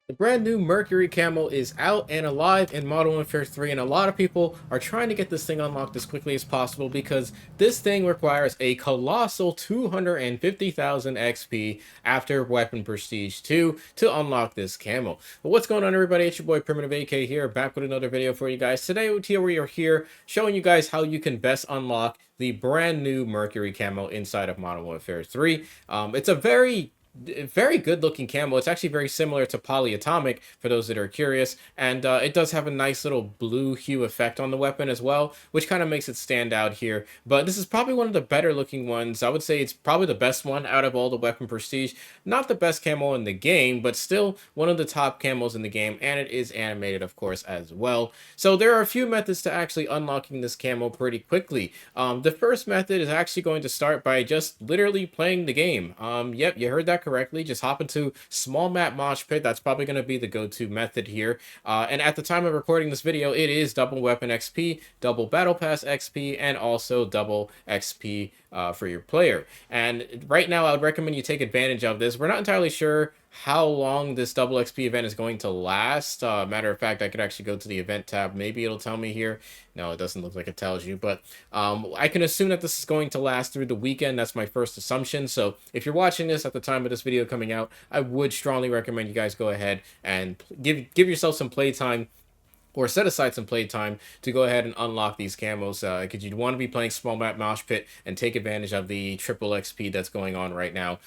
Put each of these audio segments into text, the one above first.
The brand new Mercury camo is out and alive in Modern Warfare 3, and a lot of people are trying to get this thing unlocked as quickly as possible because this thing requires a colossal 250,000 XP after Weapon Prestige 2 to unlock this camo. But what's going on, everybody? It's your boy Primitive AK here, back with another video for you guys. Today we are here showing you guys how you can best unlock the brand new Mercury camo inside of Modern Warfare 3. It's a very good looking camo. It's actually very similar to polyatomic for those that are curious, and it does have a nice little blue hue effect on the weapon as well, which kind of makes it stand out here. But this is probably one of the better looking ones. I would say it's probably the best one out of all the weapon prestige. Not the best camo in the game, but still one of the top camos in the game, and it is animated, of course, as well. So there are a few methods to actually unlocking this camo pretty quickly. The first method is actually going to start by just literally playing the game. Yep, you heard that correctly. Just hop into small map mosh pit. That's probably going to be the go-to method here. And at the time of recording this video, it is double weapon XP, double battle pass XP, and also double XP for your player. And right now, I would recommend you take advantage of this. We're not entirely sure how long this double XP event is going to last. Matter of fact, I could actually go to the event tab. Maybe it'll tell me here. No, it doesn't look like it tells you, but I can assume that this is going to last through the weekend. That's my first assumption. So if you're watching this at the time of this video coming out, I would strongly recommend you guys go ahead and give yourself some playtime, or set aside some playtime to go ahead and unlock these camos, because you'd want to be playing small map mosh pit and take advantage of the triple XP that's going on right now,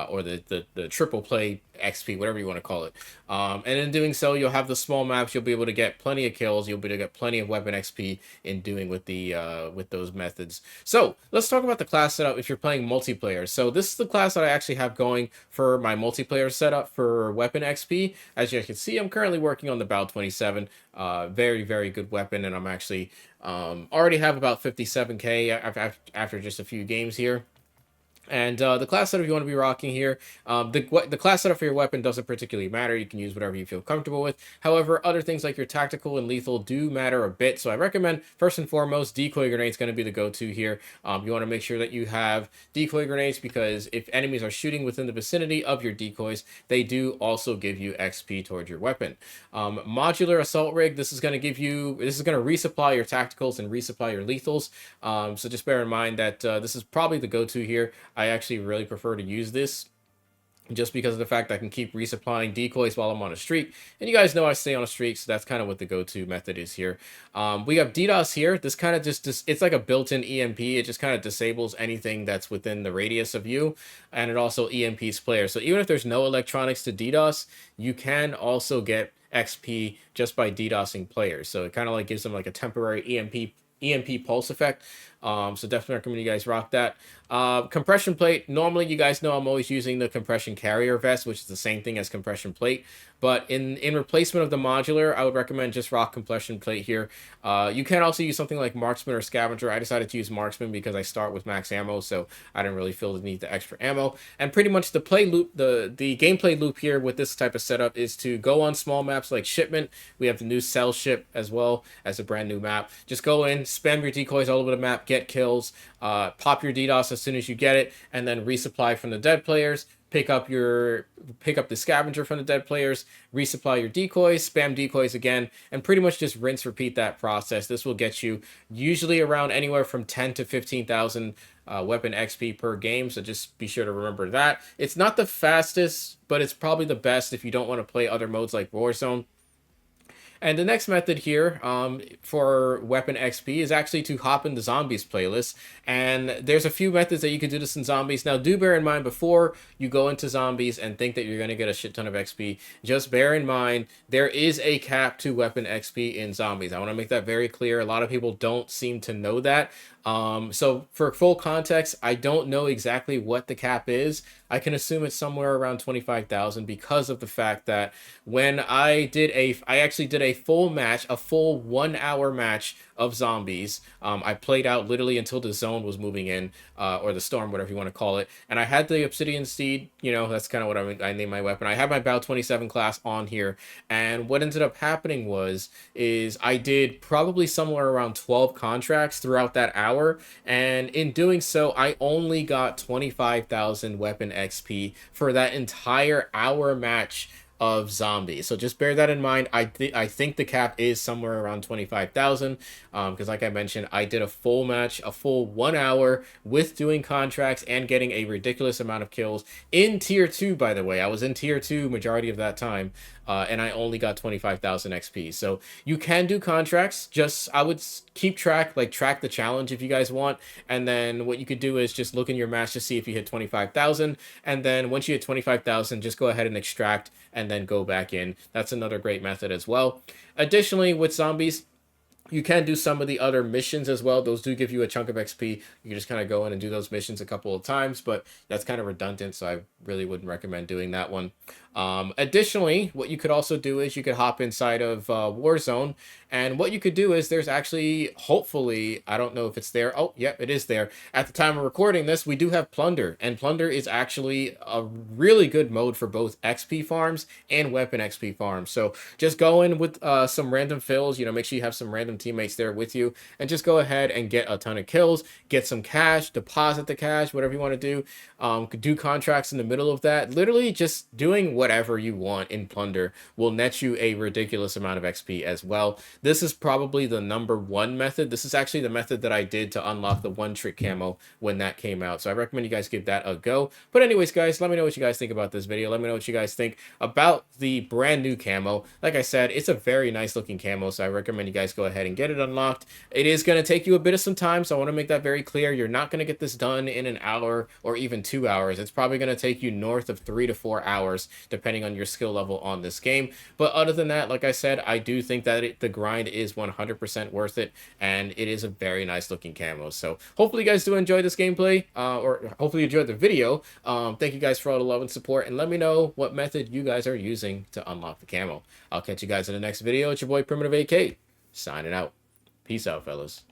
or the triple play XP, whatever you want to call it. And in doing so, you'll have the small maps. You'll be able to get plenty of kills. You'll be able to get plenty of weapon XP in doing with those methods. So let's talk about the class setup if you're playing multiplayer. So this is the class that I actually have going for my multiplayer setup for weapon XP. As you can see, I'm currently working on the Bal 27. Very good weapon, and I'm actually already have about 57k after just a few games here. And the class setup you want to be rocking here, the class setup for your weapon doesn't particularly matter. You can use whatever you feel comfortable with. However, other things like your tactical and lethal do matter a bit. So I recommend, first and foremost, decoy grenades going to be the go-to here. You want to make sure that you have decoy grenades, because if enemies are shooting within the vicinity of your decoys, they do also give you XP towards your weapon. Modular assault rig, this is going to resupply your tacticals and resupply your lethals. So just bear in mind that this is probably the go-to here. I actually really prefer to use this just because of the fact I can keep resupplying decoys while I'm on a streak. And you guys know I stay on a streak, so that's kind of what the go-to method is here. We have DDoS here. This kind of it's like a built-in EMP. It just kind of disables anything that's within the radius of you, and it also EMPs players. So even if there's no electronics to DDoS, you can also get XP just by DDoSing players. So it kind of like gives them like a temporary EMP pulse effect. So definitely recommend you guys rock that. Compression plate, normally you guys know I'm always using the compression carrier vest, which is the same thing as compression plate, but in replacement of the modular, I would recommend just rock compression plate here. You can also use something like marksman or scavenger. I decided to use marksman because I start with max ammo, so I didn't really feel the need the extra ammo. And pretty much the play loop, the gameplay loop here with this type of setup is to go on small maps like shipment. We have the new cell ship as well as a brand new map. Just go in, spam your decoys all over the map, get kills, pop your DDoS as soon as you get it, and then resupply from the dead players. Pick up the scavenger from the dead players, resupply your decoys, spam decoys again, and pretty much just rinse repeat that process. This will get you usually around anywhere from 10 to 15,000 weapon XP per game, so just be sure to remember that. It's not the fastest, but it's probably the best if you don't want to play other modes like Warzone. And the next method here for weapon XP is actually to hop in the zombies playlist. And there's a few methods that you can do this in zombies. Now, do bear in mind, before you go into zombies and think that you're going to get a shit ton of XP, just bear in mind there is a cap to weapon XP in zombies. I want to make that very clear. A lot of people don't seem to know that. So for full context, I don't know exactly what the cap is. I can assume it's somewhere around 25,000 because of the fact that when I actually did a full match, a full 1 hour match of zombies. I played out literally until the zone was moving in, or the storm, whatever you want to call it. And I had the Obsidian Steed, that's kind of what I named my weapon. I had my Bal 27 class on here. And what ended up happening is I did probably somewhere around 12 contracts throughout that hour. And in doing so, I only got 25,000 weapon XP for that entire hour match of zombies. So just bear that in mind. I think the cap is somewhere around 25,000, because like I mentioned, I did a full match, a full 1 hour with doing contracts and getting a ridiculous amount of kills in tier 2. By the way, I was in tier 2 majority of that time, and I only got 25,000 XP. So you can do contracts. Just I would keep track, like track the challenge if you guys want, and then what you could do is just look in your match to see if you hit 25,000, and then once you hit 25,000, just go ahead and extract and then go back in. That's another great method as well. Additionally, with zombies, you can do some of the other missions as well. Those do give you a chunk of XP. You can just kind of go in and do those missions a couple of times, but that's kind of redundant, so I really wouldn't recommend doing that one. Additionally, what you could also do is you could hop inside of Warzone, and what you could do is there's actually, hopefully, I don't know if it's there. Oh, yep, it is there. At the time of recording this, we do have Plunder, and Plunder is actually a really good mode for both XP farms and weapon XP farms. So just go in with some random fills, make sure you have some random teammates there with you, and just go ahead and get a ton of kills, get some cash, deposit the cash, whatever you want to do. Could do contracts in the middle of that. Literally just doing whatever you want in Plunder will net you a ridiculous amount of XP as well. This is probably the #1 method. This is actually the method that I did to unlock the one trick camo when that came out. So I recommend you guys give that a go. But anyways, guys, let me know what you guys think about this video. Let me know what you guys think about the brand new camo. Like I said, it's a very nice looking camo, so I recommend you guys go ahead and get it unlocked. It is going to take you a bit of some time, so I want to make that very clear. You're not going to get this done in an hour or even 2 hours. It's probably going to take you north of 3 to 4 hours, depending on your skill level on this game. But other than that, like I said, I do think that the grind is 100% worth it, and it is a very nice looking camo. So hopefully you guys do enjoy this gameplay, or hopefully you enjoyed the video. Thank you guys for all the love and support, and let me know what method you guys are using to unlock the camo. I'll catch you guys in the next video. It's your boy Primitive AK, signing out. Peace out, fellas.